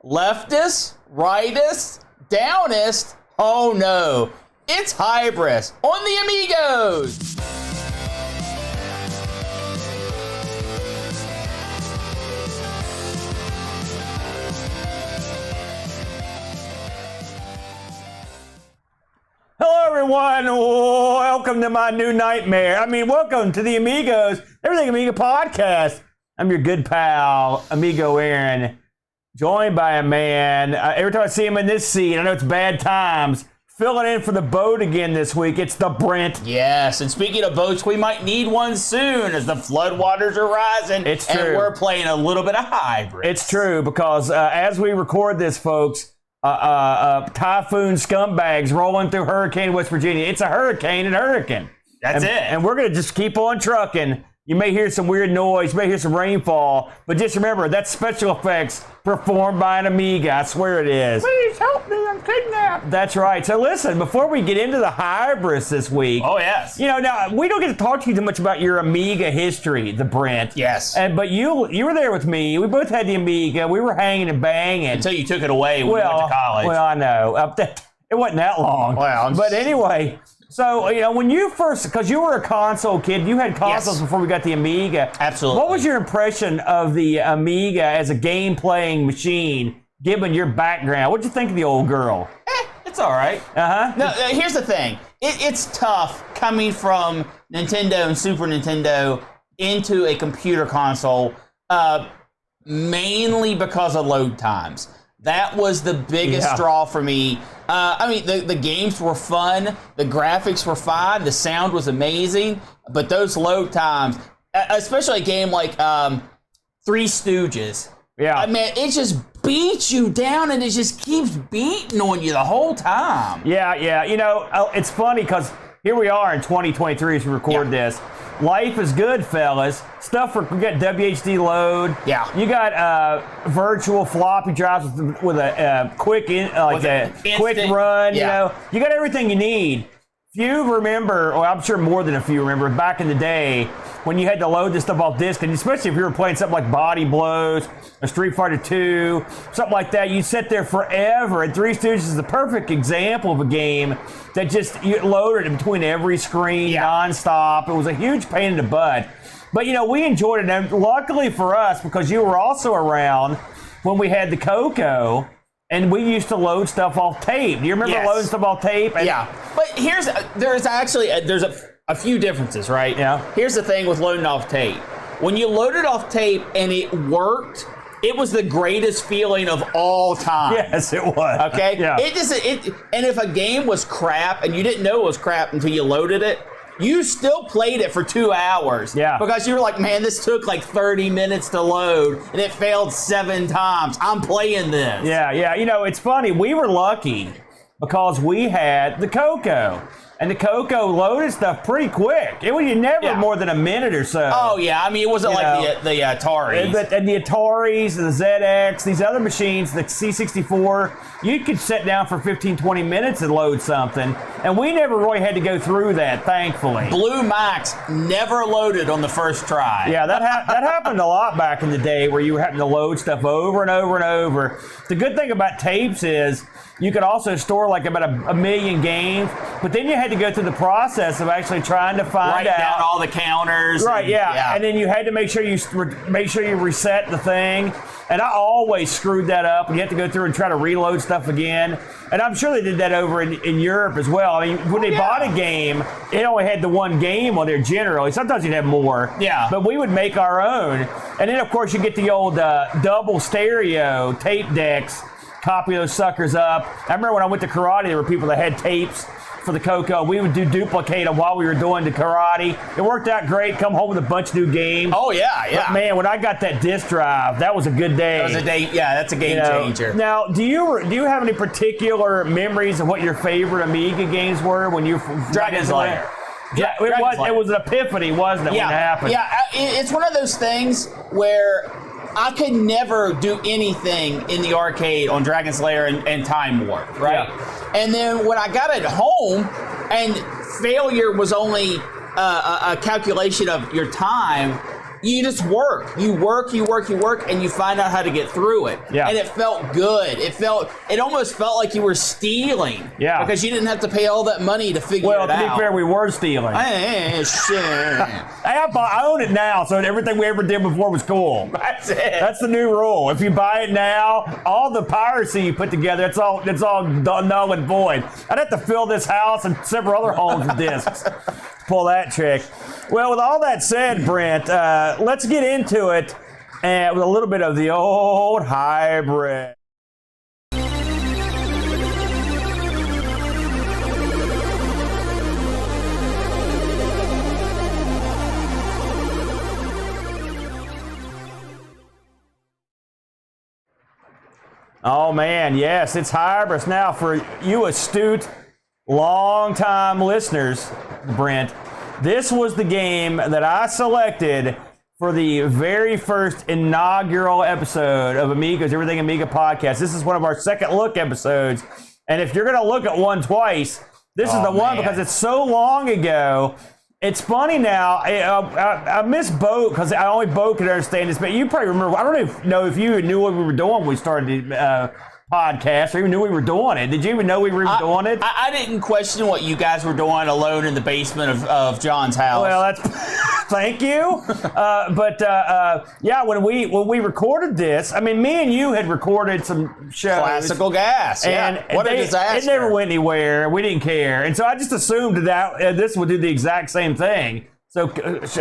Leftist, rightist, downist, oh no, it's Hybris on the Amigos. Hello everyone, welcome to my new nightmare. Welcome to the Amigos, Everything Amiga podcast. I'm your good pal, Amigo Aaron, joined by a man, every time I see him in this seat, I know it's bad times, filling in for the boat again this week, it's the Brent. Yes, and speaking of boats, we might need one soon as the floodwaters are rising. It's true. And we're playing a little bit of Hybris. It's true, because as we record this, folks, typhoon scumbags rolling through Hurricane, West Virginia. It's a hurricane in Hurricane. That's it. And we're going to just keep on trucking. You may hear some weird noise, you may hear some rainfall, but just remember, that's special effects performed by an Amiga. I swear it is. Please help me, I'm kidnapped. That's right. So listen, before we get into the Hybris this week. Oh, yes. Now, we don't get to talk to you too much about your Amiga history, the Brent. Yes. But you were there with me. We both had the Amiga. We were hanging and banging. Until you took it away when you went to college. Well, I know. It wasn't that long. Well, but anyway, so, when you first, because you were a console kid, you had consoles before we got the Amiga. Absolutely. What was your impression of the Amiga as a game-playing machine, given your background? What'd you think of the old girl? It's all right. Uh-huh. No, here's the thing. It's tough coming from Nintendo and Super Nintendo into a computer console, mainly because of load times. That was the biggest draw for me. The games were fun, the graphics were fine, the sound was amazing, but those load times, especially a game like Three Stooges, it just beats you down and it just keeps beating on you the whole time. Yeah. It's funny because here we are in 2023 as we record this. Life is good, fellas. We got WHD load. Yeah. You got virtual floppy drives with a quick quick run. Yeah. You got everything you need. If you remember, or I'm sure more than a few remember, back in the day when you had to load this stuff off disc, and especially if you were playing something like Body Blows, or Street Fighter 2, something like that, you sit there forever. And Three Stooges is the perfect example of a game that just you loaded in between every screen nonstop. It was a huge pain in the butt. But we enjoyed it. And luckily for us, because you were also around when we had the Coco, and we used to load stuff off tape. Do you remember loading stuff off tape? But there's a few differences, right? Yeah. Here's the thing with loading off tape. When you load it off tape and it worked, it was the greatest feeling of all time. Yes, it was. Okay? Yeah. And if a game was crap and you didn't know it was crap until you loaded it, you still played it for 2 hours. Yeah. Because you were like, man, this took like 30 minutes to load and it failed 7 times. I'm playing this. Yeah. It's funny. We were lucky because we had the Coco. And the Coco loaded stuff pretty quick. It was never more than a minute or so. Oh, yeah. It wasn't like the Ataris. And the Ataris, the ZX, these other machines, the C64, you could sit down for 15, 20 minutes and load something. And we never really had to go through that, thankfully. Blue Max never loaded on the first try. Yeah, that happened a lot back in the day where you were having to load stuff over and over and over. The good thing about tapes is you could also store like about a million games, but then you had to go through the process of actually trying to find out. Write down all the counters. Right, yeah. And then you had to make sure you reset the thing. And I always screwed that up, and you have to go through and try to reload stuff again. And I'm sure they did that over in Europe as well. When they bought a game, it only had the one game on there generally. Sometimes you'd have more. Yeah. But we would make our own. And then, of course, you get the old double stereo tape decks, copy those suckers up. I remember when I went to karate, there were people that had tapes for the Coco. We would duplicate them while we were doing the karate. It worked out great. Come home with a bunch of new games. Oh, yeah. But man, when I got that disc drive, that was a good day. That was a day. Yeah, that's a game changer. Now, do you have any particular memories of what your favorite Amiga games were when you Dragon's Lair? Yeah, it was an epiphany, wasn't it, when it happened? Yeah, it's one of those things where I could never do anything in the arcade on Dragon's Lair and Time Warp, right? Yeah. And then when I got it home, and failure was only a calculation of your time, you just work. You work, and you find out how to get through it. Yeah. And it felt good. It almost felt like you were stealing. Yeah. Because you didn't have to pay all that money to figure it out. Well, to be fair, we were stealing. Shit. I own it now, so everything we ever did before was cool. That's it. That's the new rule. If you buy it now, all the piracy you put together, it's all null and void. I'd have to fill this house and several other homes with discs. Pull that trick. Well, with all that said, Brent, let's get into it with a little bit of the old hybrid. Oh man, yes, it's Hybris. Now, for you astute, long-time listeners, Brent, this was the game that I selected for the very first inaugural episode of Amigos, Everything Amiga podcast. This is one of our second look episodes. And if you're going to look at one twice, this is the one because it's so long ago. It's funny now. I miss Bo because only Bo could understand this, but you probably remember. I don't even know if you knew what we were doing when we started the podcast, or even knew we were doing it. Did you even know we were doing it? I didn't question what you guys were doing alone in the basement of John's house. Well, that's thank you. Yeah, when we recorded this, I mean, me and you had recorded some shows. Classical Gas. And what a disaster. It never went anywhere. We didn't care. And so I just assumed that this would do the exact same thing. So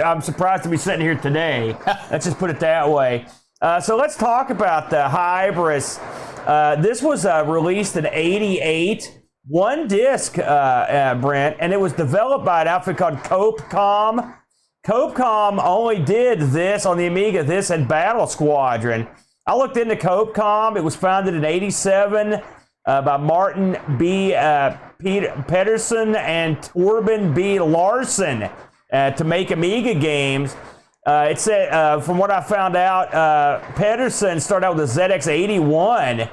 I'm surprised to be sitting here today. Let's just put it that way. So let's talk about the Hybris. This was released in '88. One disc, Brent, and it was developed by an outfit called Copcom. Copcom only did this on the Amiga, this and Battle Squadron. I looked into Copcom. It was founded in '87 by Martin B. Pedersen and Torben B. Larson to make Amiga games. It said, from what I found out, Pedersen started out with a ZX81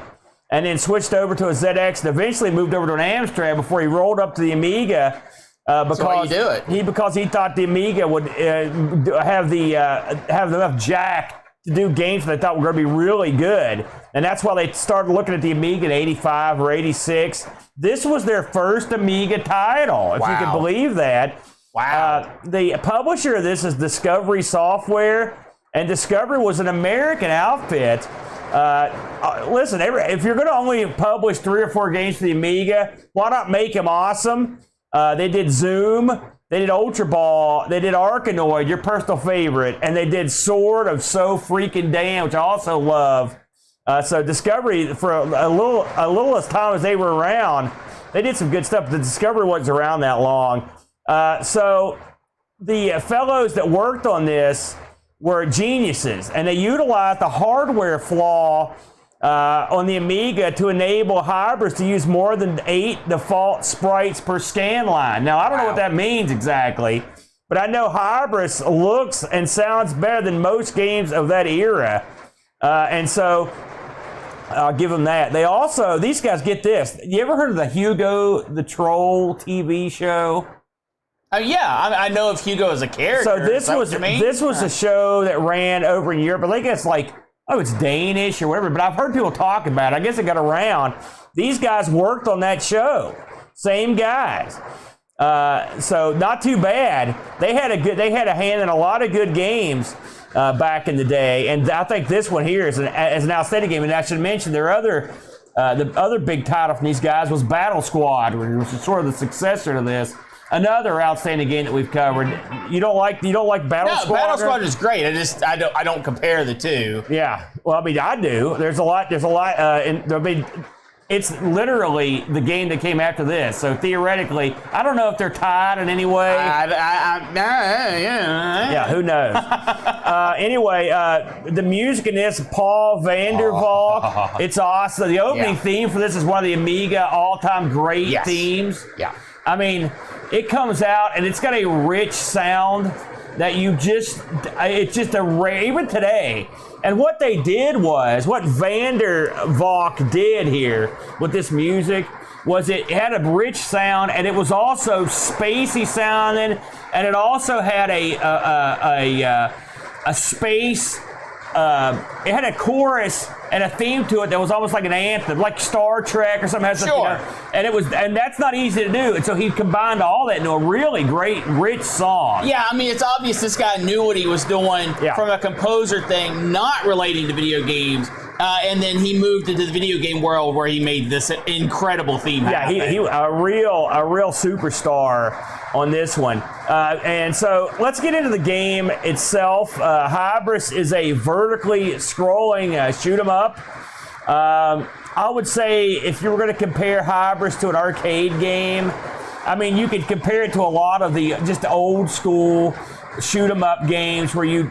and then switched over to a ZX and eventually moved over to an Amstrad before he rolled up to the Amiga. Because he thought the Amiga would have enough jack to do games that they thought were going to be really good, and that's why they started looking at the Amiga in '85 or '86. This was their first Amiga title, if you can believe that. Wow. The publisher of this is Discovery Software, and Discovery was an American outfit. Listen, if you're going to only publish 3 or 4 games for the Amiga, why not make them awesome? They did Zoom, they did Ultra Ball, they did Arkanoid, your personal favorite, and they did Sword of So Freaking Damn, which I also love. So Discovery, for a little as time as they were around, they did some good stuff. The Discovery wasn't around that long. So the fellows that worked on this were geniuses, and they utilized the hardware flaw on the Amiga to enable Hybris to use more than 8 default sprites per scan line. Now, I don't know what that means exactly, but I know Hybris looks and sounds better than most games of that era. And so I'll give them that. They also, these guys, get this. You ever heard of the Hugo the Troll TV show? Yeah, I know of Hugo as a character. So this was a show that ran over in Europe. I think it's like, it's Danish or whatever, but I've heard people talk about it. I guess it got around. These guys worked on that show. Same guys. So not too bad. They had a hand in a lot of good games back in the day, and I think this one here is an outstanding game. And I should mention the other big title from these guys was Battle Squadron, which is sort of the successor to this. Another outstanding game that we've covered. You don't like Battle Squadron? Battle Squadron is great. I don't compare the two. Yeah. Well, I mean, I do. There's a lot. It's literally the game that came after this. So theoretically, I don't know if they're tied in any way. Yeah, who knows? Anyway, the music in this, Paul Vandervalk. It's awesome. The opening theme for this is one of the Amiga all-time great themes. Yeah. I mean, it comes out and it's got a rich sound that it's just a rare, even today. And what they did was, what Vandervalk did here with this music was it had a rich sound, and it was also spacey sounding, and it also had a space. It had a chorus and a theme to it that was almost like an anthem, like Star Trek or something. Sure. And that's not easy to do. And so he combined all that into a really great, rich song. Yeah, I mean, it's obvious this guy knew what he was doing from a composer thing, not relating to video games. And then he moved into the video game world where he made this incredible theme. Yeah, he a real superstar on this one. And so let's get into the game itself. Hybris is a vertically scrolling shoot 'em up. I would say if you were going to compare Hybris to an arcade game, I mean, you could compare it to a lot of the just old school shoot 'em up games where you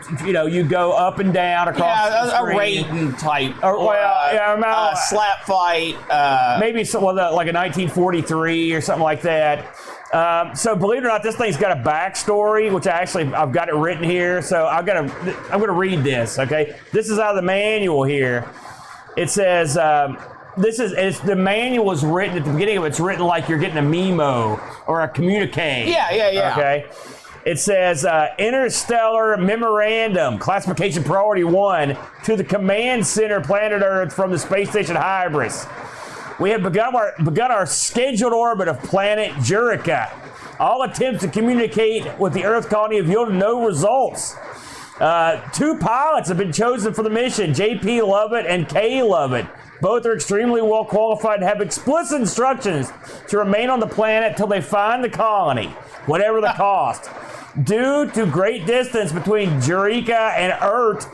go up and down across the screen. A Raiden type, slap fight, maybe like a 1943 or something like that. So believe it or not, this thing's got a backstory, which I've got it written here. So I'm gonna read this. Okay, this is out of the manual here. It says the manual is written at the beginning of it. It's written like you're getting a memo or a communique. Yeah. Okay. It says, Interstellar Memorandum, Classification Priority 1, to the Command Center, Planet Earth, from the Space Station Hybris. We have begun our scheduled orbit of planet Jurica. All attempts to communicate with the Earth colony have yielded no results. 2 pilots have been chosen for the mission, J.P. Lovett and K. Lovett. Both are extremely well qualified and have explicit instructions to remain on the planet till they find the colony, whatever the cost. Due to great distance between Jurica and Earth,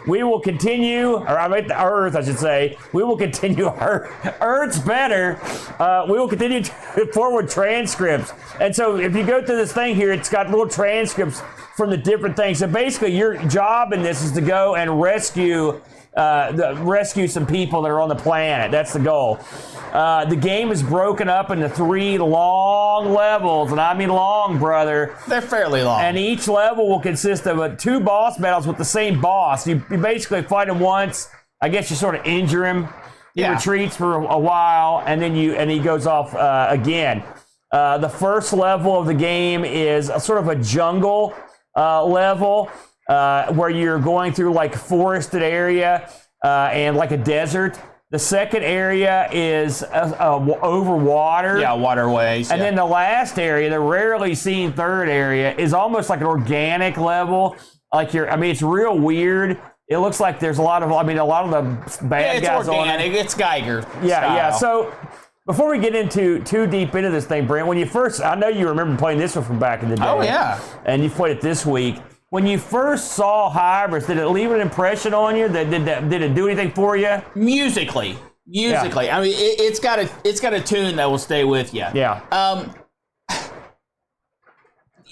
we will continue, we will continue, Earth's better, we will continue to forward transcripts. And so if you go through this thing here, it's got little transcripts from the different things. So basically your job in this is to go and rescue some people that are on the planet. That's the goal. The game is broken up into 3 long levels, and I mean long, brother. They're fairly long. And each level will consist of 2 boss battles with the same boss. You basically fight him once. I guess you sort of injure him. He retreats for a while, and then he goes off again. The first level of the game is a sort of a jungle level where you're going through like a forested area and like a desert. The second area is over water. Yeah, waterways. And then the last area, the rarely seen third area, is almost like an organic level. It's real weird. It looks like there's a lot of the bad guys on it. It's organic. It's Geiger Yeah. style. So before we get too deep into this thing, Brent, I know you remember playing this one from back in the day. Oh, yeah. And you played it this week. When you first saw Hybris, did it leave an impression on you? Did it do anything for you? Musically. Yeah. I mean, it's got a tune that will stay with you. Yeah.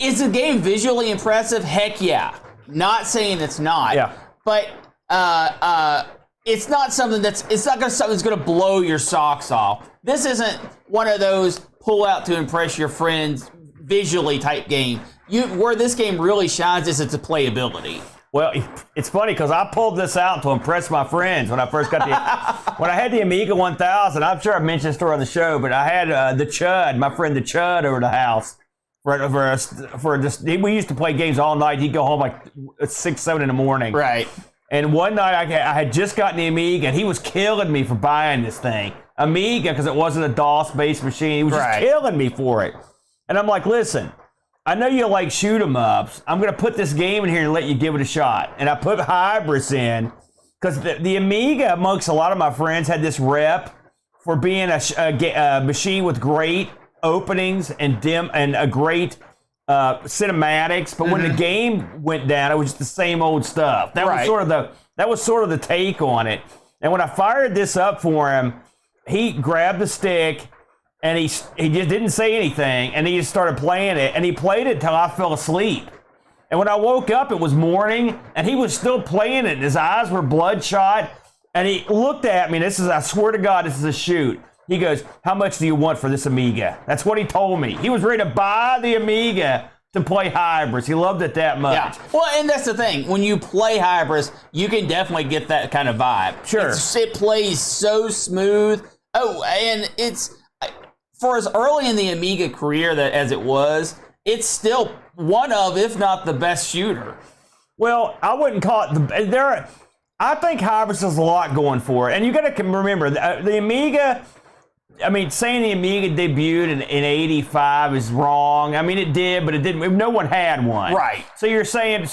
Is the game visually impressive? Heck yeah. Not saying it's not. Yeah. But it's not something that's going to blow your socks off. This isn't one of those pull out to impress your friends visually type game. Where this game really shines is its playability. Well, it's funny because I pulled this out to impress my friends when I first got when I had the Amiga 1000. I'm sure I've mentioned this story on the show, but I had my friend the Chud, over the house we used to play games all night. He'd go home like 6, 7 in the morning. Right. And one night I had just gotten the Amiga, and he was killing me for buying this thing. Amiga, because it wasn't a DOS-based machine. He was just killing me for it. And I'm like, listen, I know you like shoot 'em ups. I'm going to put this game in here and let you give it a shot. And I put Hybris in because the Amiga, amongst a lot of my friends, had this rep for being a machine with great openings and a great cinematics. But when the game went down, it was just the same old stuff. That was sort of the take on it. And when I fired this up for him, he grabbed the stick. And he just didn't say anything, and he just started playing it, and he played it till I fell asleep. And when I woke up, it was morning, and he was still playing it, and his eyes were bloodshot, and he looked at me, I swear to God, this is a shoot. He goes, how much do you want for this Amiga? That's what he told me. He was ready to buy the Amiga to play Hybris. He loved it that much. Yeah. Well, and that's the thing. When you play Hybris, you can definitely get that kind of vibe. Sure. It plays so smooth. Oh, and it's... For as early in the Amiga career as it was, it's still one of, if not the best shooter. Well, I wouldn't call it I think Hybris has a lot going for it, and you got to remember the Amiga. I mean, saying the Amiga debuted in '85 is wrong. I mean, it did, but it didn't. No one had one. Right. So you're saying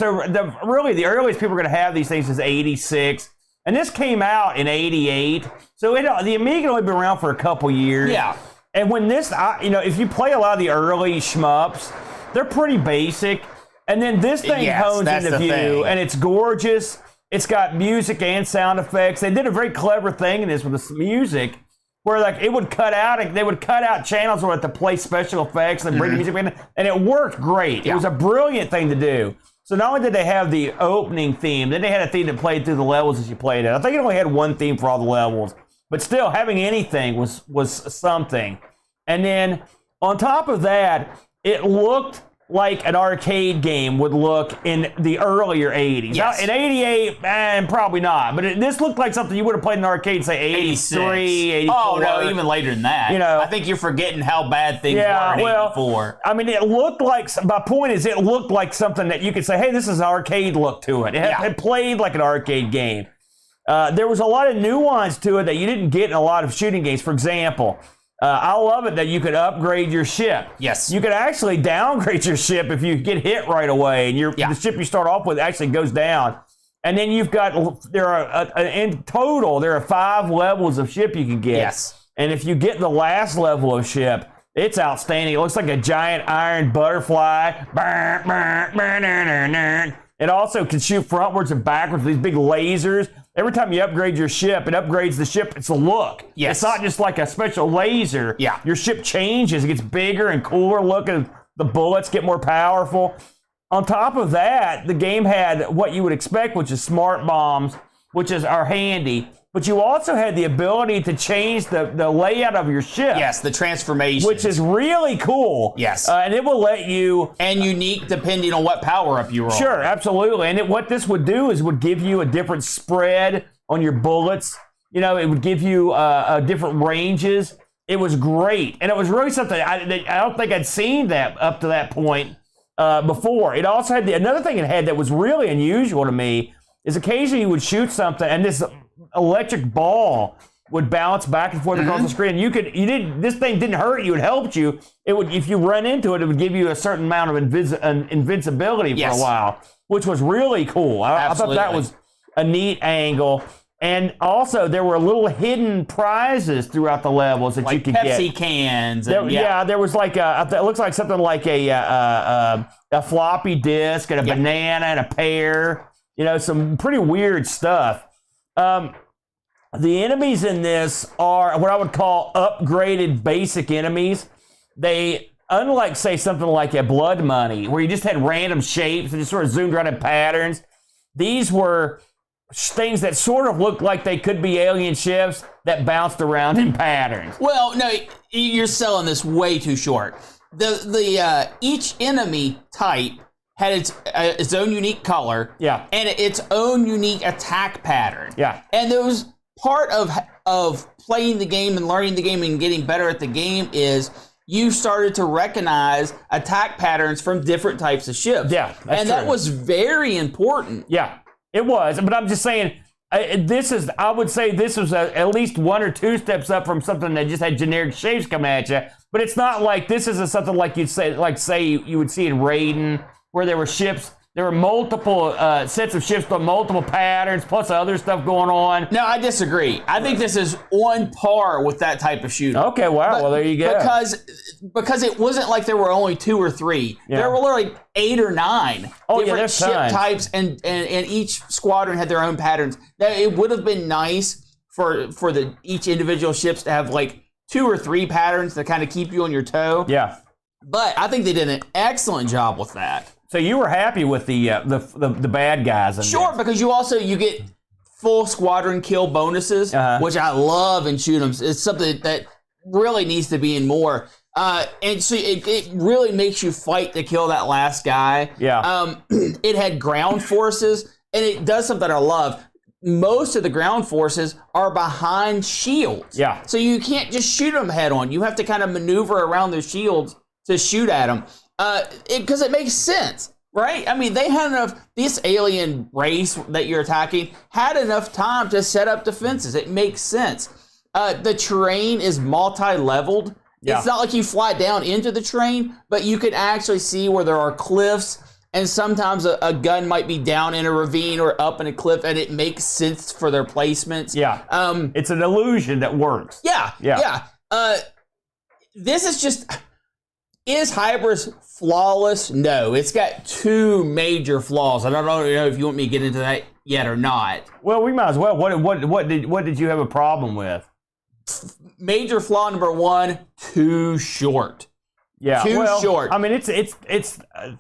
really the earliest people are going to have these things is '86, and this came out in '88. So the Amiga only been around for a couple years. Yeah. And when this, if you play a lot of the early shmups, they're pretty basic. And then this thing hones into view, and it's gorgeous. It's got music and sound effects. They did a very clever thing in this with the music, where like it would cut out, and they would cut out channels where to play special effects and bring the music in, and it worked great. Yeah. It was a brilliant thing to do. So not only did they have the opening theme, then they had a theme that played through the levels as you played it. I think it only had one theme for all the levels, but still having anything was something. And then on top of that, it looked like an arcade game would look in the earlier 80s. Yes. Now, in 88, probably not. But this looked like something you would have played in an arcade, say 83, 84. Oh, no, even later than that. I think you're forgetting how bad things were in 84. I mean, it looked like, my point is, it looked like something that you could say, hey, this is an arcade look to it. It played like an arcade game. There was a lot of nuance to it that you didn't get in a lot of shooting games. For example, I love it that you could upgrade your ship. Yes. You could actually downgrade your ship if you get hit right away, and the ship you start off with actually goes down. And then in total, there are 5 levels of ship you can get. Yes. And if you get the last level of ship, it's outstanding. It looks like a giant iron butterfly. It also can shoot frontwards and backwards with these big lasers. Every time you upgrade your ship, it upgrades the ship. It's a look. Yes. It's not just like a special laser. Yeah. Your ship changes. It gets bigger and cooler looking. The bullets get more powerful. On top of that, the game had what you would expect, which is smart bombs, which are handy. But you also had the ability to change the layout of your ship. Yes, the transformation. Which is really cool. Yes. And it will let you... And unique depending on what power-up you roll. Sure, absolutely. And what this would do is would give you a different spread on your bullets. It would give you different ranges. It was great. And it was really something, I don't think I'd seen that up to that point before. It also had another thing it had that was really unusual to me is occasionally you would shoot something and this electric ball would bounce back and forth across the screen. This thing didn't hurt you, it helped you. It would, if you run into it, it would give you a certain amount of invincibility for a while, which was really cool. I thought that was a neat angle. And also, there were little hidden prizes throughout the levels that you could get. Pepsi cans. There was like it looks like something like a floppy disk and a banana and a pear. Some pretty weird stuff. The enemies in this are what I would call upgraded basic enemies. They, unlike, say, something like a Blood Money, where you just had random shapes and just sort of zoomed around in patterns, these were things that sort of looked like they could be alien ships that bounced around in patterns. Well, no, you're selling this way too short. Each enemy type had its own unique color, and its own unique attack pattern. And there was part of playing the game and learning the game and getting better at the game is you started to recognize attack patterns from different types of ships. Yeah, that's that was very important. Yeah, it was. But I'm just saying, I would say this was at least 1 or 2 steps up from something that just had generic shapes coming at you. But it's not like this isn't something like you'd say, you would see in Raiden, where there were ships. There were multiple sets of ships with multiple patterns, plus other stuff going on. No, I disagree. I think this is on par with that type of shooter. Okay, wow. Well, there you go. Because it wasn't like there were only 2 or 3. There were literally 8 or 9 different ship types, and each squadron had their own patterns. Now, it would have been nice for each individual ships to have like 2 or 3 patterns to kind of keep you on your toe. Yeah. But I think they did an excellent job with that. So you were happy with the bad guys? Sure, because you get full squadron kill bonuses, which I love in shoot 'ems. It's something that really needs to be in more. And so it really makes you fight to kill that last guy. Yeah. It had ground forces, and it does something I love. Most of the ground forces are behind shields. Yeah. So you can't just shoot them head on. You have to kind of maneuver around their shields to shoot at them. Because it makes sense. Right? I mean, they had enough, this alien race that you're attacking had enough time to set up defenses. It makes sense. The terrain is multi-leveled. Yeah. It's not like you fly down into the terrain, but you can actually see where there are cliffs, and sometimes a gun might be down in a ravine or up in a cliff, and it makes sense for their placements. Yeah. It's an illusion that works. Yeah. This is just... Is Hybris flawless? No. It's got two major flaws. I don't know if you want me to get into that yet or not. Well, we might as well. What did you have a problem with? Major flaw number one, too short. Yeah, too short. I mean, it's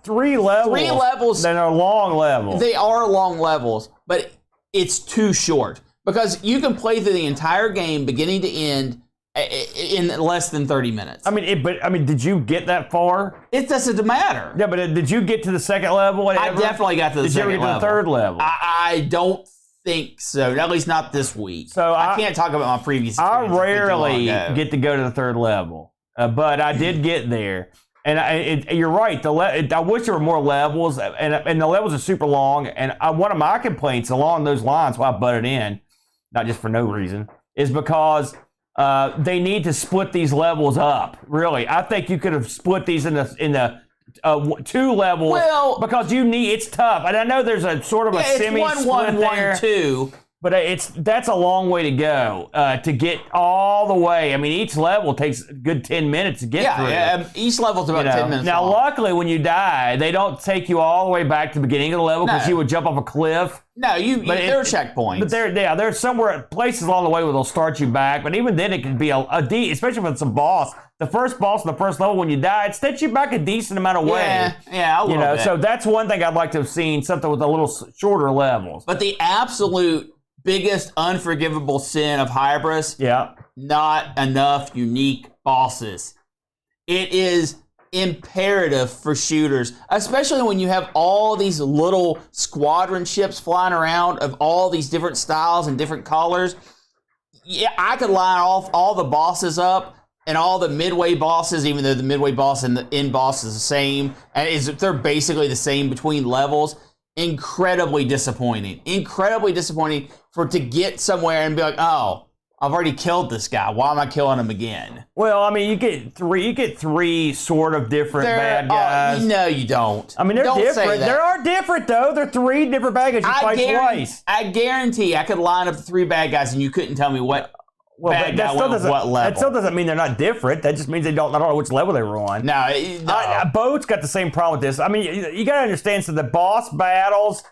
3 levels. 3 levels. That are long levels. They are long levels, but it's too short because you can play through the entire game, beginning to end, in less than 30 minutes. I mean, did you get that far? It doesn't matter. Yeah, but did you get to the second level? I definitely got to the second level. Did you ever get to the third level? I don't think so. At least not this week. So I can't talk about my previous experience. I rarely get to go to the third level, but I did get there. And you're right. I wish there were more levels, and the levels are super long. And one of my complaints along those lines, why I butted in, not just for no reason, is because they need to split these levels up. Really, I think you could have split these in the 2 levels. Well, because it's tough, and I know there's a sort of a semi-split there. 1-1-1-2. But that's a long way to go to get all the way. I mean, each level takes a good 10 minutes to get through. Yeah, each level's about 10 minutes Now, long. luckily, when you die, they don't take you all the way back to the beginning of the level because you would jump off a cliff. No, there are checkpoints. But there's somewhere, places along the way where they'll start you back. But even then, it can be especially if it's a boss. The first boss in the first level, when you die, it sets you back a decent amount of way. Yeah, a little bit. So that's one thing I'd like to have seen, something with a little shorter levels. But the absolute biggest unforgivable sin of Hybris, not enough unique bosses. It is imperative for shooters, especially when you have all these little squadron ships flying around of all these different styles and different colors. Yeah, I could line off all the bosses up and all the midway bosses, even though the midway boss and the end boss is the same, and they're basically the same between levels. Incredibly disappointing to get somewhere and be like, oh, I've already killed this guy. Why am I killing him again? Well, I mean, you get three sort of different bad guys. No, you don't. I mean, they're different. They are different, though. They're 3 different bad guys. You fight twice. I guarantee I could line up 3 bad guys and you couldn't tell me what bad guy went with what level. That still doesn't mean they're not different. That just means I don't know which level they were on. No. Boat's got the same problem with this. I mean, you got to understand, so the boss battles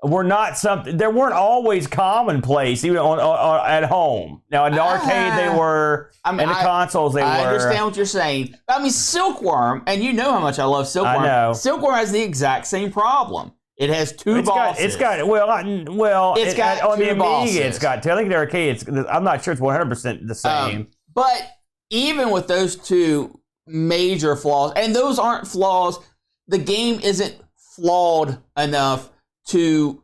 were not something, they weren't always commonplace, even at home. Now, in the arcade, they were, and the consoles, they were. I understand what you're saying. I mean, Silkworm, and you know how much I love Silkworm. I know. Silkworm has the exact same problem. It has 2 bosses. It's got on the Amiga, bosses. It's got 2. I think the arcade, I'm not sure it's 100% the same. But even with those 2 major flaws, and those aren't flaws, the game isn't flawed enough to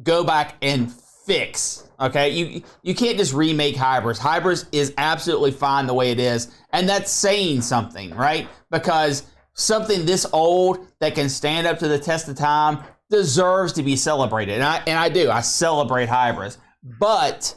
go back and fix. Okay, you can't just remake Hybris. Hybris is absolutely fine the way it is, and that's saying something, right? Because something this old that can stand up to the test of time deserves to be celebrated, and I do. I celebrate Hybris, but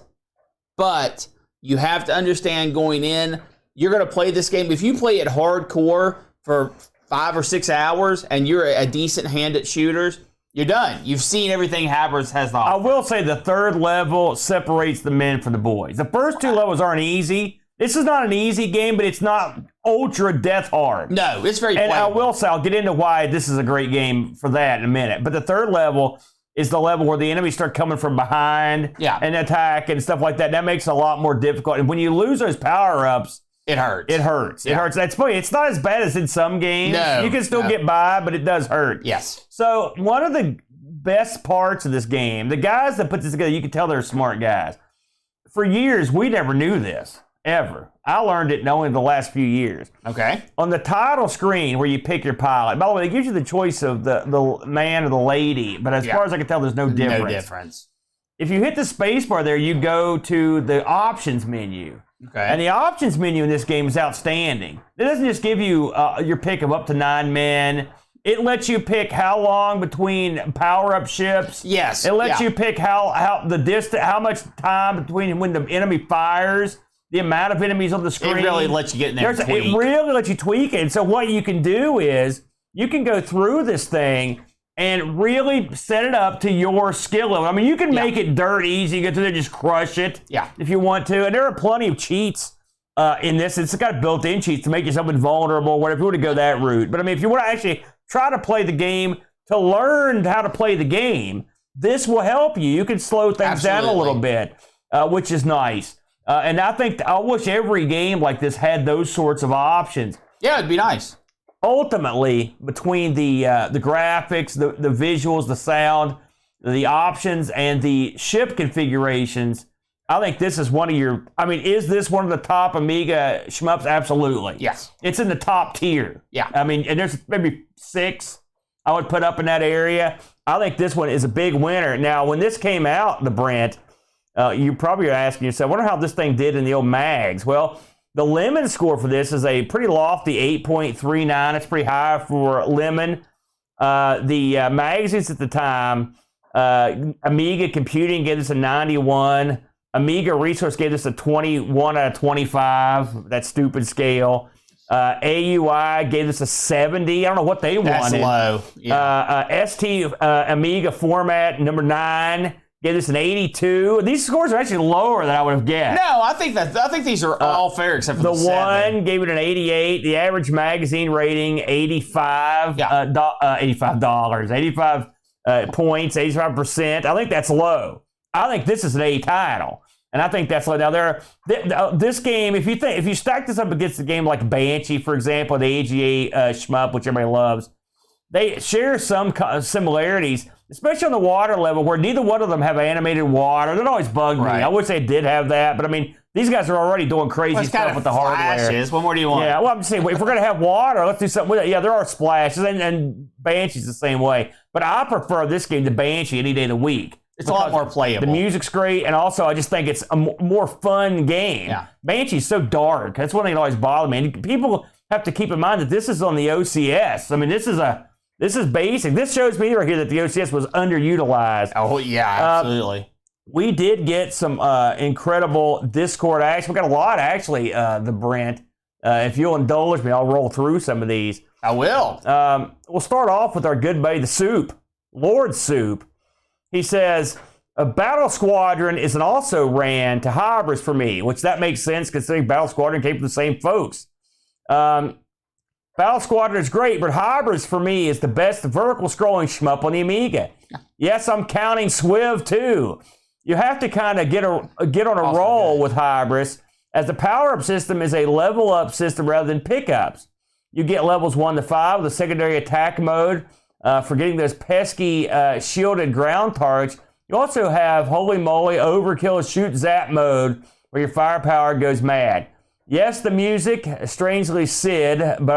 you have to understand going in, you're going to play this game. If you play it hardcore for 5 or 6 hours and you're a decent hand at shooters, you're done. You've seen everything Hybris has to offer. I will say the 3rd level separates the men from the boys. The first 2 levels aren't easy. This is not an easy game, but it's not ultra death hard. No, it's very playable. And I will say, I'll get into why this is a great game for that in a minute. But the 3rd level is the level where the enemies start coming from behind and attack and stuff like that. That makes it a lot more difficult. And when you lose those power-ups, it hurts. It hurts. It hurts. That's funny. It's not as bad as in some games. No. You can still get by, but it does hurt. Yes. So one of the best parts of this game, the guys that put this together, you can tell they're smart guys. For years, we never knew this, ever. I learned it only in the last few years. Okay. On the title screen where you pick your pilot, by the way, it gives you the choice of the man or the lady, but as far as I can tell, there's no difference. No difference. If you hit the space bar there, you go to the options menu. Okay. And the options menu in this game is outstanding. It doesn't just give you your pick of up to 9 men It lets you pick how long between power-up ships. Yes. It lets you pick how the distance, how much time between when the enemy fires, the amount of enemies on the screen. It really lets you get in there and tweak. It really lets you tweak it. And so what you can do is you can go through this thing and really set it up to your skill level. I mean, you can make it dirt easy. You go through there, just crush it if you want to. And there are plenty of cheats in this. It's got built-in cheats to make yourself invulnerable, whatever, if you want to go that route. But I mean, if you want to actually try to play the game, to learn how to play the game, this will help you. You can slow things down a little bit, which is nice. And I wish every game like this had those sorts of options. Yeah, it'd be nice. Ultimately, between the graphics, the visuals, the sound, the options, and the ship configurations, I think this is one of your... I mean, is this one of the top Amiga shmups? Absolutely. Yes. It's in the top tier. Yeah. I mean, and there's maybe 6 I would put up in that area. I think this one is a big winner. Now, when this came out, the Brent, you probably are asking yourself, I wonder how this thing did in the old mags. Well, the Lemon score for this is a pretty lofty 8.39. It's pretty high for Lemon. The magazines at the time, Amiga Computing gave this a 91. Amiga Resource gave this a 21 out of 25. That stupid scale. AUI gave this a 70. I don't know what they wanted. That's low. Yeah. ST Amiga Format number 9 gave this an 82. These scores are actually lower than I would have guessed. No, I think these are all fair except for the 7. One gave it an 88. The average magazine rating 85. $85. 85 points. 85%. I think that's low. I think this is an A title, and I think that's low. Now this game, if you stack this up against a game like Banshee, for example, the AGA shmup, which everybody loves, they share some similarities, especially on the water level, where neither one of them have animated water. That always bugged me. I wish they did have that, but I mean, these guys are already doing crazy stuff with the hardware. What more do you want? Yeah, well, I'm just saying, if we're going to have water, let's do something with it. Yeah, there are splashes, and Banshee's the same way. But I prefer this game to Banshee any day of the week. It's a lot more playable. The music's great, and also I just think it's a more fun game. Yeah. Banshee's so dark. That's one thing that always bothered me. And people have to keep in mind that this is on the OCS. I mean, this is basic. This shows me right here that the OCS was underutilized. Oh, yeah, absolutely. We did get some incredible Discord action. We got a lot, actually, the Brent. If you'll indulge me, I'll roll through some of these. I will. We'll start off with our good buddy, the Soup, Lord Soup. He says, a Battle Squadron is an also ran to Hybris for me, which that makes sense considering Battle Squadron came from the same folks. Battle Squadron is great, but Hybris for me is the best vertical scrolling shmup on the Amiga. Yes, I'm counting Swiv too. You have to kind of get on a roll with Hybris, as the power-up system is a level-up system rather than pickups. You get levels 1 to 5 with a secondary attack mode for getting those pesky shielded ground targets. You also have holy moly overkill shoot zap mode where your firepower goes mad. Yes, the music strangely Sid-like, but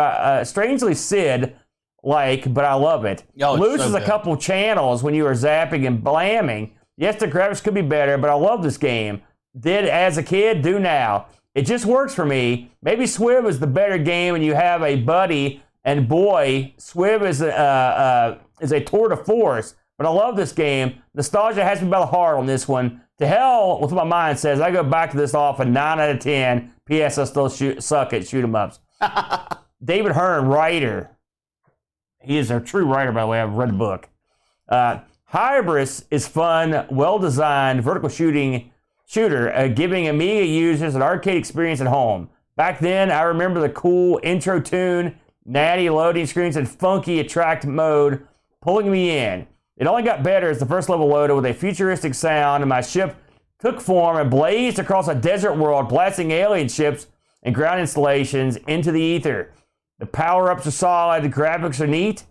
I love it. Loses a couple channels when you are zapping and blamming. Yes, the graphics could be better, but I love this game. Did as a kid, do now. It just works for me. Maybe Swiv is the better game and you have a buddy, and boy, Swiv is a tour de force. But I love this game. Nostalgia has me by the heart on this one. To hell with what my mind says. I go back to this off a 9 out of 10. P.S. I still suck at shoot 'em ups. David Hearn, writer. He is a true writer, by the way. I've read the book. Hybris is fun, well-designed vertical shooter, giving Amiga users an arcade experience at home. Back then, I remember the cool intro tune, natty loading screens, and funky attract mode pulling me in. It only got better as the first level loaded with a futuristic sound, and my ship took form and blazed across a desert world, blasting alien ships and ground installations into the ether. The power-ups are solid, the graphics are neat,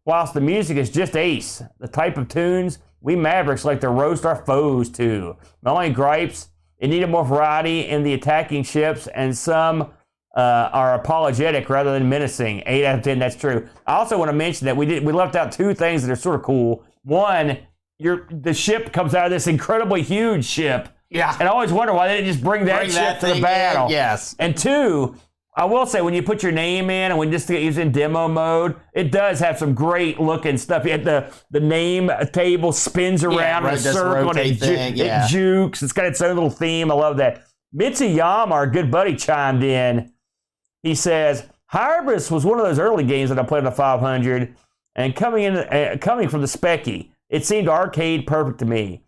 whilst the music is just ace. The type of tunes we Mavericks like to roast our foes to. My only gripes, it needed more variety in the attacking ships, and some are apologetic rather than menacing. 8 out of 10, that's true. I also want to mention that we left out 2 things that are sort of cool. One, the ship comes out of this incredibly huge ship. Yeah. And I always wonder why they didn't just bring that ship to the battle. Yes. And 2, I will say, when you put your name in and when you just get used in demo mode, it does have some great looking stuff. You have the name table spins around in a circle and it jukes. It's got its own little theme. I love that. Mitsuyama, our good buddy, chimed in. He says, Hybris was one of those early games that I played on the 500, and coming from the Specky, it seemed arcade perfect to me.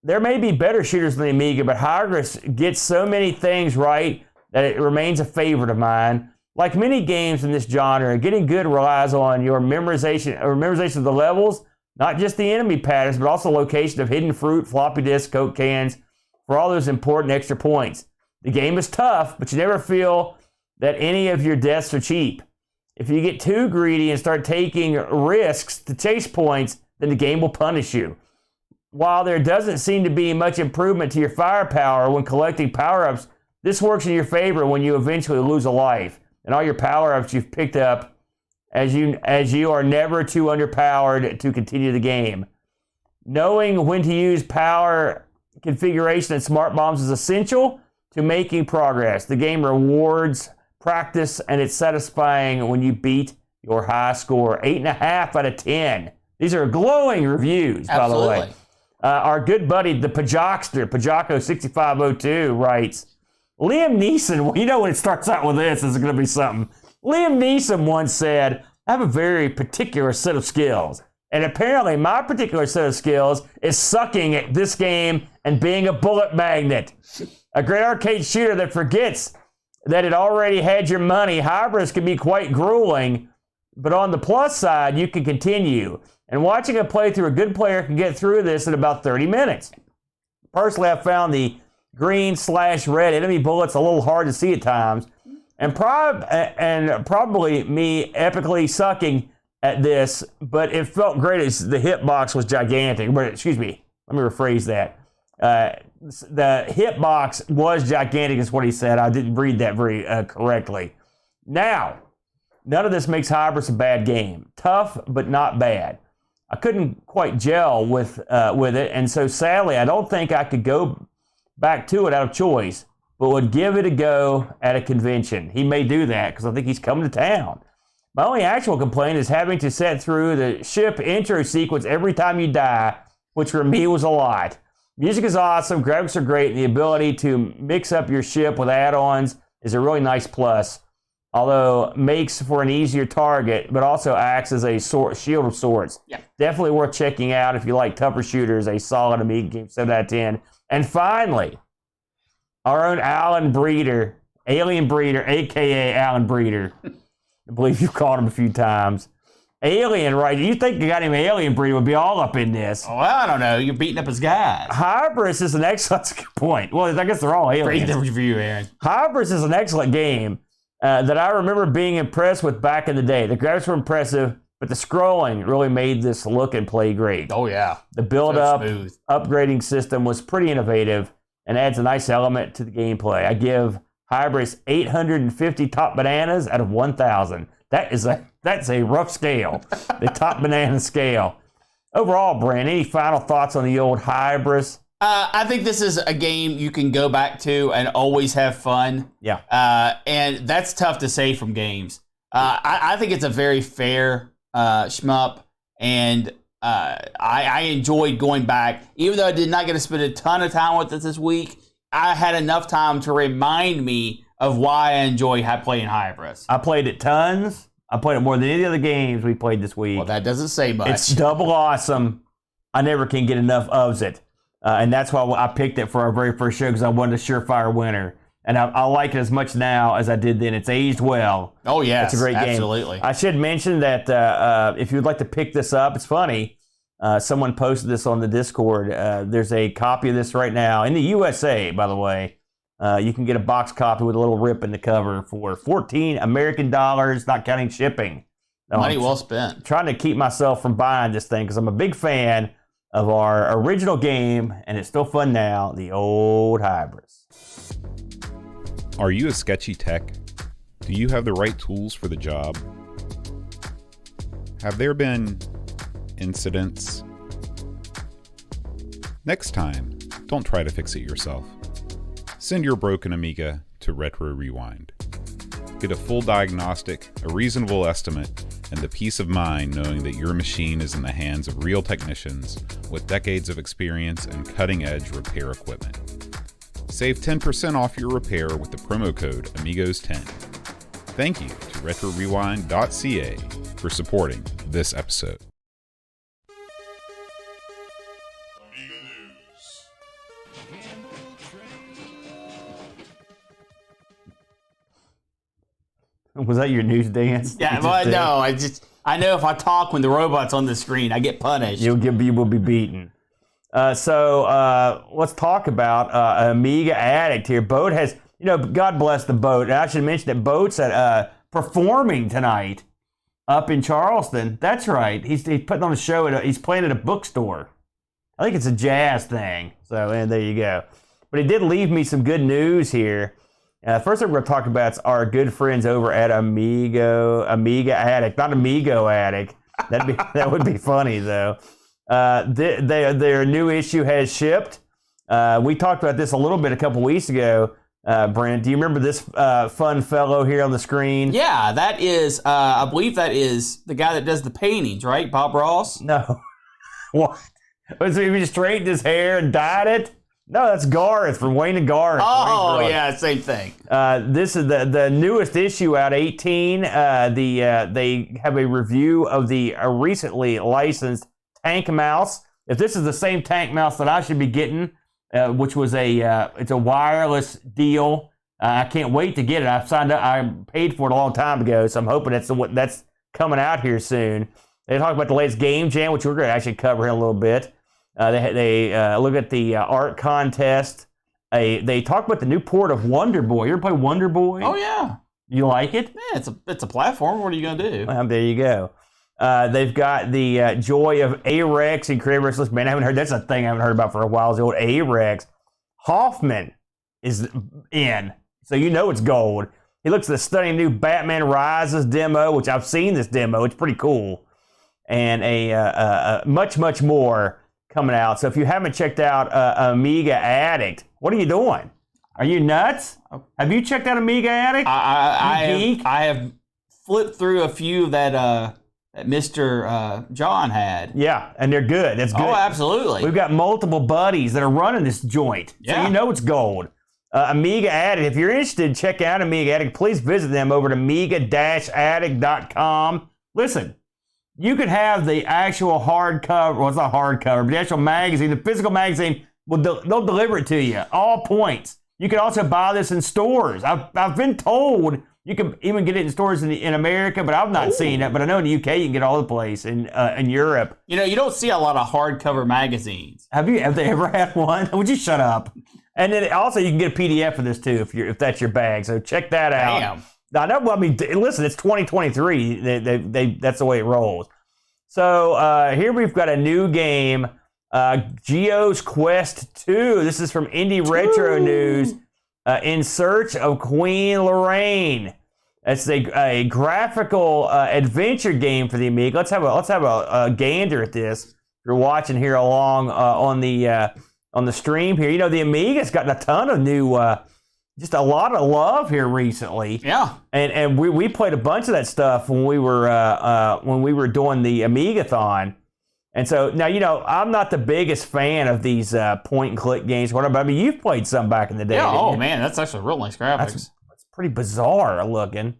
There may be better shooters than the Amiga, but Hybris gets so many things right that it remains a favorite of mine. Like many games in this genre, getting good relies on your memorization of the levels, not just the enemy patterns, but also location of hidden fruit, floppy disk, Coke cans, for all those important extra points. The game is tough, but you never feel that any of your deaths are cheap. If you get too greedy and start taking risks to chase points, then the game will punish you. While there doesn't seem to be much improvement to your firepower when collecting power-ups, this works in your favor when you eventually lose a life, and all your power-ups you've picked up as you are never too underpowered to continue the game. Knowing when to use power configuration and smart bombs is essential to making progress. The game rewards practice, and it's satisfying when you beat your high score. 8.5 out of 10. These are glowing reviews, Absolutely. By the way. Our good buddy, the Pajokster, Pajako6502, writes, Liam Neeson, well, you know when it starts out with this is going to be something. Liam Neeson once said, I have a very particular set of skills. And apparently my particular set of skills is sucking at this game and being a bullet magnet. A great arcade shooter that forgets that it already had your money. Hybris can be quite grueling, but on the plus side, you can continue. And watching a playthrough, a good player can get through this in about 30 minutes. Personally, I've found the green/red enemy bullets a little hard to see at times, and probably me epically sucking at this, but it felt great as the hitbox was gigantic. But excuse me, let me rephrase that. The hitbox was gigantic is what he said. I didn't read that very correctly. Now, none of this makes Hybris a bad game. Tough, but not bad. I couldn't quite gel with it, and so sadly, I don't think I could go back to it out of choice, but would give it a go at a convention. He may do that because I think he's coming to town. My only actual complaint is having to sit through the ship intro sequence every time you die, which for me was a lot. Music is awesome, graphics are great, and the ability to mix up your ship with add-ons is a really nice plus, although makes for an easier target, but also acts as a shield of sorts. Yeah. Definitely worth checking out if you like tougher shooters, a solid Amiga game, 7 out of 10. And finally, our own Alien Breeder, a.k.a. Alan Breeder. I believe you've called him a few times. Alien, right? You think the guy named Alien Breeder would be all up in this. Well, I don't know. You're beating up his guys. Hybris is an excellent point. Well, I guess they're all aliens. Great review, Aaron. Hybris is an excellent game that I remember being impressed with back in the day. The graphics were impressive, but the scrolling really made this look and play great. Oh, yeah. The build-up, upgrading system was pretty innovative and adds a nice element to the gameplay. I give Hybris 850 top bananas out of 1,000. That's a rough scale, the top banana scale. Overall, Brent, any final thoughts on the old Hybris? I think this is a game you can go back to and always have fun. Yeah. And that's tough to say from games. I think it's a very fair shmup, and I enjoyed going back. Even though I did not get to spend a ton of time with it this week, I had enough time to remind me of why I enjoy playing Hybris. I played it tons. I played it more than any other games we played this week. Well, that doesn't say much. It's double awesome. I never can get enough of it. And that's why I picked it for our very first show, because I wanted a surefire winner. And I like it as much now as I did then. It's aged well. Oh, yeah. It's a great game. Absolutely. I should mention that if you'd like to pick this up, it's funny. Someone posted this on the Discord. There's a copy of this right now in the USA, by the way. You can get a box copy with a little rip in the cover for $14 American, not counting shipping. Money well spent. Trying to keep myself from buying this thing because I'm a big fan of our original game, and it's still fun now, the old Hybris. Are you a sketchy tech? Do you have the right tools for the job? Have there been incidents? Next time, don't try to fix it yourself. Send your broken Amiga to Retro Rewind. Get a full diagnostic, a reasonable estimate, and the peace of mind knowing that your machine is in the hands of real technicians with decades of experience and cutting-edge repair equipment. Save 10% off your repair with the promo code Amigos10. Thank you to RetroRewind.ca for supporting this episode. Was that your news dance? Yeah, well, no, I know if I talk when the robot's on the screen, I get punished. You will be beaten. So let's talk about Amiga Addict here. Boat has, God bless the Boat. And I should mention that Boat's at performing tonight up in Charleston. That's right. He's putting on a show. He's playing at a bookstore. I think it's a jazz thing. So, and there you go. But he did leave me some good news here. First thing we're going to talk about is our good friends over at Amiga Addict, not Amigo Addict. That would be funny though. Their new issue has shipped. We talked about this a little bit a couple weeks ago. Brent, do you remember this fun fellow here on the screen? Yeah, that is. I believe that is the guy that does the paintings, right? Bob Ross. No. What? So he just straightened his hair and dyed it? No, that's Garth from Wayne and Garth. Oh, yeah, same thing. This is the newest issue out, 18. They have a review of the recently licensed Tank Mouse. If this is the same Tank Mouse that I should be getting, which was it's a wireless deal. I can't wait to get it. I've signed up. I paid for it a long time ago, so I'm hoping that's coming out here soon. They talk about the latest Game Jam, which we're going to actually cover in a little bit. They look at the art contest. They talk about the new port of Wonder Boy. You ever play Wonder Boy? Oh yeah. You like it? Yeah, it's a platform. What are you gonna do? Well, there you go. They've got the joy of A-Rex and Creative Restless. Man, I haven't heard. That's a thing I haven't heard about for a while. Is the old A-Rex. Hoffman is in, so it's gold. He looks at the stunning new Batman Rises demo, which I've seen this demo. It's pretty cool, and a much more coming out. So if you haven't checked out Amiga Addict, what are you doing? Are you nuts? Have you checked out Amiga Addict? I have flipped through a few that Mr. John had. Yeah, and they're good. That's good. Oh, absolutely. We've got multiple buddies that are running this joint. Yeah. So it's gold. Amiga Addict. If you're interested, check out Amiga Addict. Please visit them over at amiga-addict.com. Listen, you could have the actual hardcover. Well, it's not hardcover, but the actual magazine, the physical magazine, they'll deliver it to you. All points. You can also buy this in stores. I've been told you can even get it in stores in America, but I've not seen it. But I know in the UK you can get all the place in Europe. You don't see a lot of hardcover magazines. Have they ever had one? Would you shut up? And then also you can get a PDF of this too if that's your bag. So check that out. Damn. I know. Listen, it's 2023. That's the way it rolls. So here we've got a new game, Geo's Quest 2. This is from Indie Retro News. In Search of Queen Lorraine. It's a graphical adventure game for the Amiga. Let's have a gander at this. If you're watching here along on the stream here, the Amiga's gotten a ton of new. Just a lot of love here recently. Yeah. And we played a bunch of that stuff when we were doing the Amigathon. And so now, I'm not the biggest fan of these point and click games, but you've played some back in the day. Yeah, oh man, that's actually real nice graphics. That's pretty bizarre looking.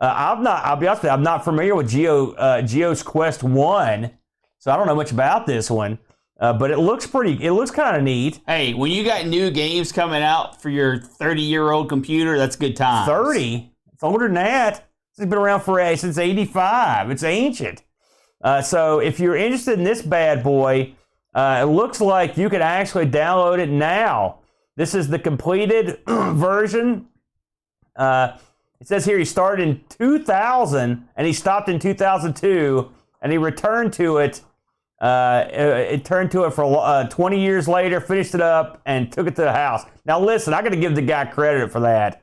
I'll be honest with you, I'm not familiar with Geo's Quest 1, so I don't know much about this one. But it looks kind of neat. Hey, when you got new games coming out for your 30-year-old computer, that's good times. 30? It's older than that. It's been around since 85. It's ancient. So if you're interested in this bad boy, it looks like you can actually download it now. This is the completed version. It says here he started in 2000 and he stopped in 2002 and he returned to it. It turned to it for 20 years later, finished it up, and took it to the house. Now listen, I got to give the guy credit for that.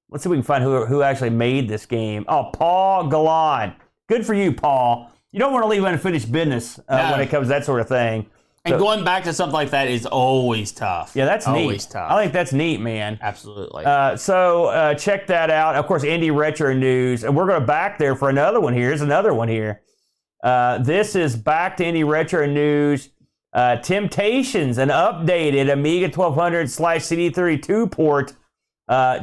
Let's see if we can find who actually made this game. Oh, Paul Galland. Good for you, Paul. You don't want to leave unfinished business when it comes to that sort of thing. And going back to something like that is always tough. Yeah, that's neat. Always tough. I think that's neat, man. Absolutely. So check that out. Of course, Indie Retro News. And we're going back there for another one here. Here's another one here. This is back to Indie Retro News. Temptations, an updated Amiga 1200/CD32 port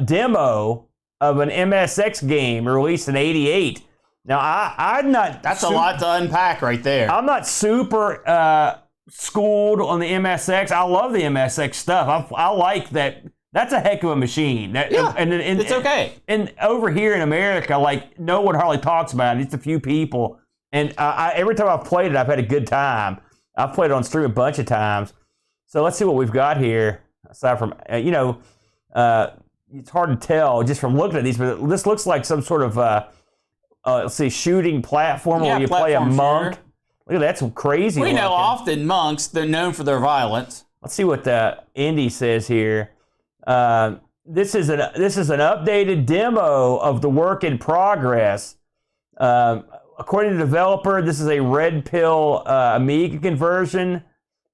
demo of an MSX game released in '88. Now, I'm not... That's a lot to unpack right there. I'm not super schooled on the MSX. I love the MSX stuff. I like that. That's a heck of a machine. It's okay. And over here in America, like, no one hardly talks about it. It's a few people. And every time I've played it, I've had a good time. I've played it on stream a bunch of times. So let's see what we've got here. Aside from, it's hard to tell just from looking at these, but this looks like some sort of, let's see, shooting platform where you play a monk. Sure. Look at that, that's crazy. We know often monks, they're known for their violence. Let's see what the Indy says here. This is an updated demo of the work in progress. According to the developer, this is a red pill Amiga conversion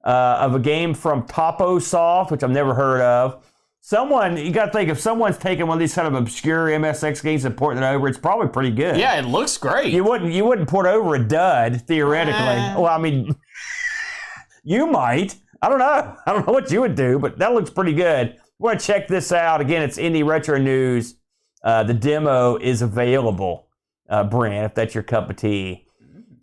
of a game from TopoSoft, which I've never heard of. You got to think, if someone's taking one of these kind of obscure MSX games and porting it over, it's probably pretty good. Yeah, it looks great. You wouldn't port over a dud, theoretically. Well, I mean, you might. I don't know. I don't know what you would do, but that looks pretty good. We're going to check this out. Again, it's Indie Retro News. The demo is available. Brand, if that's your cup of tea.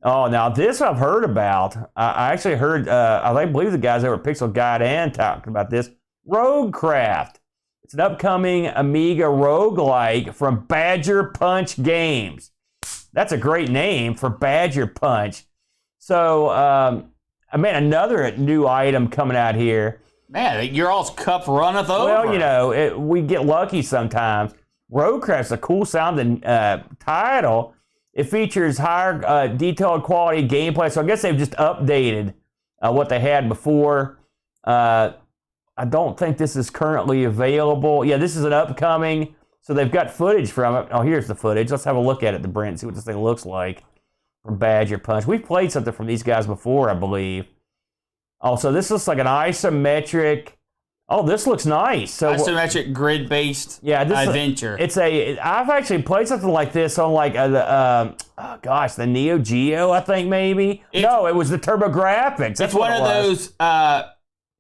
Oh, now this I've heard about. I actually heard, I believe the guys over at Pixel Guide and talking about this. Roguecraft. It's an upcoming Amiga roguelike from Badger Punch Games. That's a great name for Badger Punch. So, another new item coming out here. Man, your all's cup runneth over. Well, we get lucky sometimes. Roguecraft's a cool sounding title. It features higher detailed quality gameplay, so I guess they've just updated what they had before. I don't think this is currently available. Yeah, this is an upcoming, so they've got footage from it. Oh, here's the footage. Let's have a look at it, Brent, and see what this thing looks like from Badger Punch. We've played something from these guys before, I believe. Also, this looks like an isometric... Oh, this looks nice. So isometric grid-based adventure. I've actually played something like this on like the Neo Geo, I think maybe. No, it was the TurboGrafx. It's one of those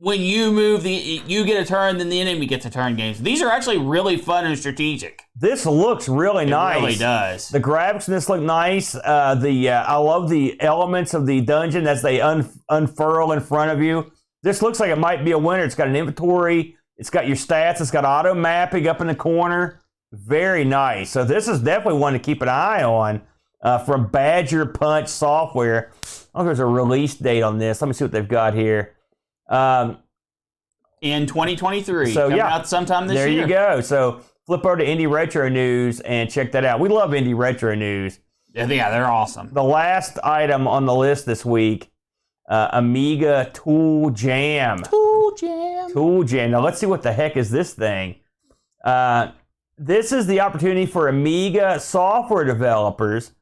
when you move you get a turn, then the enemy gets a turn games. These are actually really fun and strategic. This looks really nice. It really does. The graphics in this look nice. I love the elements of the dungeon as they unfurl in front of you. This looks like it might be a winner. It's got an inventory. It's got your stats. It's got auto mapping up in the corner. Very nice. So this is definitely one to keep an eye on from Badger Punch Software. Oh, there's a release date on this. Let me see what they've got here. In 2023. So coming out sometime this year. There you go. So flip over to Indie Retro News and check that out. We love Indie Retro News. Yeah, they're awesome. The last item on the list this week. Amiga Tool Jam. Tool Jam. Now let's see what the heck is this thing. This is the opportunity for Amiga software developers.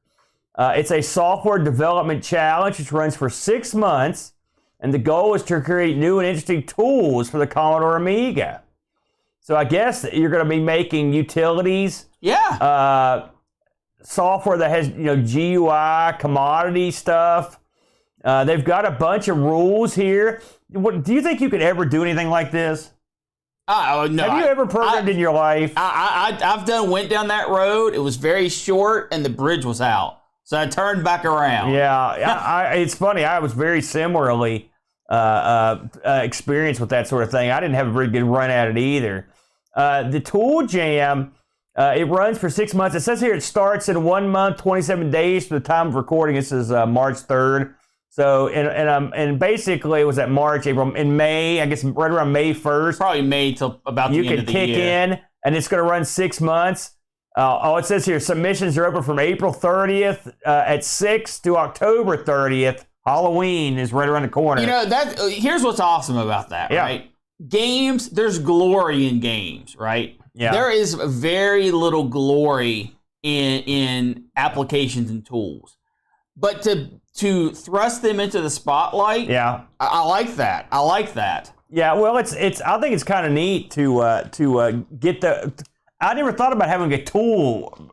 It's a software development challenge which runs for 6 months, and the goal is to create new and interesting tools for the Commodore Amiga. So I guess you're going to be making utilities. Yeah. Software that has GUI, commodity stuff. They've got a bunch of rules here. Do you think you could ever do anything like this? No. Have you ever programmed in your life? Went down that road. It was very short, and the bridge was out. So I turned back around. Yeah, it's funny. I was very similarly experienced with that sort of thing. I didn't have a very good run at it either. The Tool Jam, it runs for 6 months. It says here it starts in 1 month, 27 days from the time of recording. This is March 3rd. So, and basically, it was at March, April, in May, I guess right around May 1st. Probably May till about the end of the year. You can kick in, and it's going to run 6 months. It says here, submissions are open from April 30th at 6 to October 30th. Halloween is right around the corner. Here's what's awesome about that, right? Games, there's glory in games, right? Yeah. There is very little glory in applications and tools. but to thrust them into the spotlight, Yeah. I like that. I like that. Yeah, well, it's. I think it's kind of neat to get the. I never thought about having a tool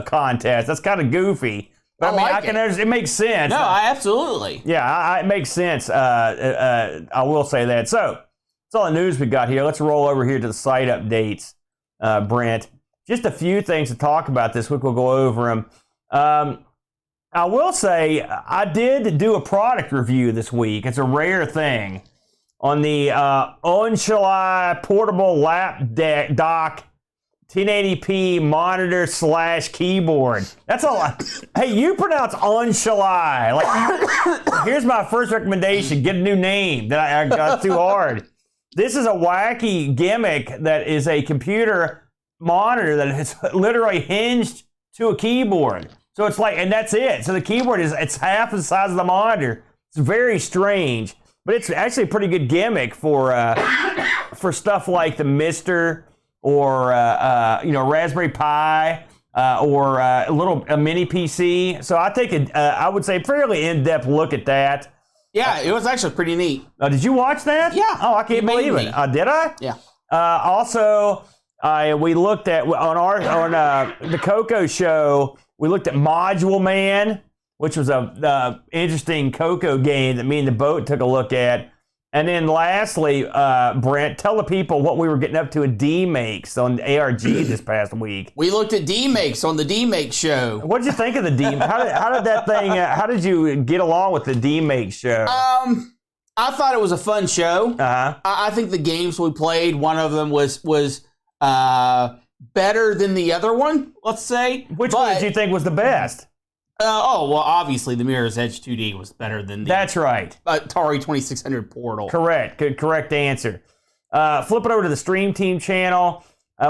contest. That's kind of goofy. But I can understand. It makes sense. No, absolutely. Yeah, it makes sense. I will say that. So that's all the news we got here. Let's roll over here to the site updates, Brent. Just a few things to talk about this week. We'll go over them. I will say I did do a product review this week. It's a rare thing. On the Onshilai portable lap dock 1080p monitor / keyboard. That's all. Hey, you pronounce Onshilai. Like, here's my first recommendation: get a new name. That I got too hard. This is a wacky gimmick that is a computer monitor that is literally hinged to a keyboard. So it's like, and that's it. So the keyboard it's half the size of the monitor. It's very strange. But it's actually a pretty good gimmick for stuff like the Mister or Raspberry Pi or a mini PC. So I take I would say fairly in-depth look at that. Yeah, it was actually pretty neat. Did you watch that? Yeah. Oh, I can't believe it. Did I? Yeah. Also, we looked at on the Coco show. We looked at Module Man, which was a interesting Coco game that me and the boat took a look at. And then lastly, Brent, tell the people what we were getting up to at D-Makes on ARG this past week. We looked at D-Makes on the D-Make show. What did you think of the D? How did that thing? How did you get along with the D-Make show? I thought it was a fun show. I think the games we played, one of them was better than the other one. Let's say. Which one did you think was the best? Well, obviously the Mirror's Edge 2D was better than the That's right. Atari 2600 Portal. Correct answer. Flip it over to the Stream Team channel.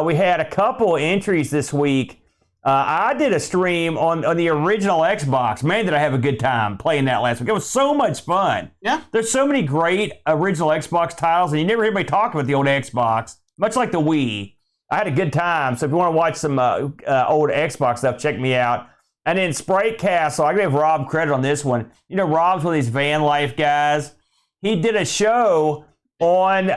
We had a couple entries this week. I did a stream on the original Xbox. Man, did I have a good time playing that last week. It was so much fun. Yeah. There's so many great original Xbox titles, and you never hear anybody talk about the old Xbox, much like the Wii. I had a good time, so if you want to watch some old Xbox stuff, check me out. And then Sprite Castle, I give Rob credit on this one. You know, Rob's one of these van life guys. He did a show on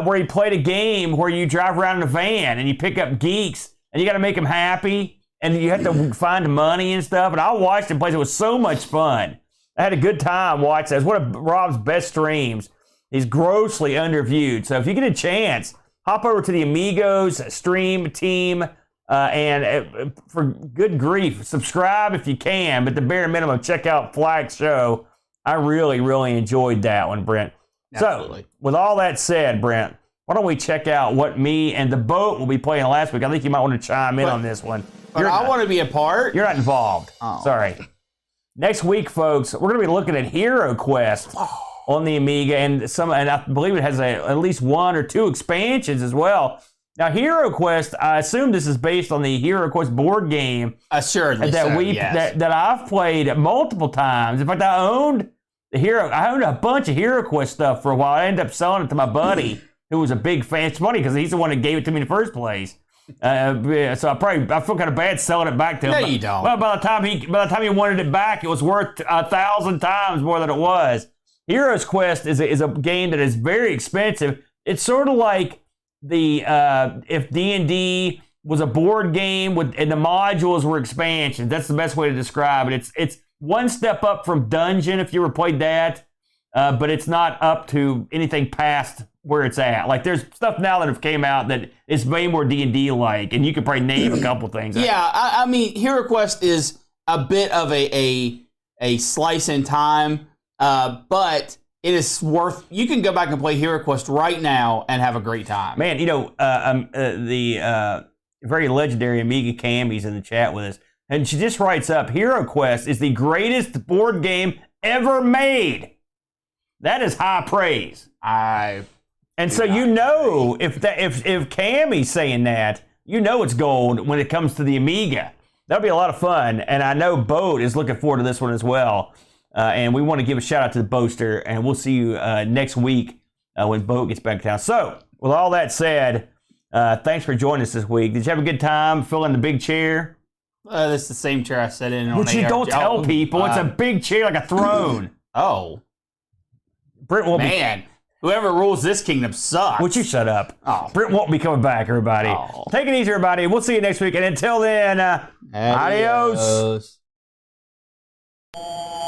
where he played a game where you drive around in a van and you pick up geeks and you got to make them happy and you have to find money and stuff. And I watched him play. It was so much fun. I had a good time watching that. It's one of Rob's best streams. He's grossly underviewed. So if you get a chance, hop over to the Amigos Stream Team. And for good grief, subscribe if you can, but the bare minimum, check out Flack's show. I really, really enjoyed that one, Brent. Absolutely. So, with all that said, Brent, why don't we check out what me and the boat will be playing last week? I think you might want to chime in on this one. But I want to be a part. You're not involved. Oh. Sorry. Next week, folks, we're going to be looking at Hero Quest on the Amiga, and I believe it has at least 1 or 2 expansions as well. Now, Hero Quest, I assume this is based on the Hero Quest board game. Assuredly that I've played multiple times. In fact, I owned a bunch of Hero Quest stuff for a while. I ended up selling it to my buddy, who was a big fan. It's funny because he's the one that gave it to me in the first place. So I feel kind of bad selling it back to him. No, you don't. Well, by the time he wanted it back, it was worth 1,000 times more than it was. Heroes Quest is a game that is very expensive. It's sort of like if D&D was a board game and the modules were expansions. That's the best way to describe it. It's one step up from Dungeon if you ever played that, but it's not up to anything past where it's at. Like there's stuff now that have came out that is way more D&D like, and you could probably name a couple things. Yeah, I mean Hero Quest is a bit of a slice in time, but it is you can go back and play Hero Quest right now and have a great time. Man, the very legendary Amiga Cammy's in the chat with us. And she just writes up, Hero Quest is the greatest board game ever made. That is high praise. And so if Cammy's saying that, it's gold when it comes to the Amiga. That'll be a lot of fun. And I know Boat is looking forward to this one as well. And we want to give a shout out to the Boaster, and we'll see you next week when Boat gets back to town. So, with all that said, thanks for joining us this week. Did you have a good time filling the big chair? That's the same chair I sat in on Which you AR. don't tell people. It's a big chair like a throne. Oh. Brent won't Man. Whoever rules this kingdom sucks. Would you shut up? Oh. Brent won't be coming back, everybody. Oh. Take it easy, everybody. We'll see you next week. And until then, adios. Adios.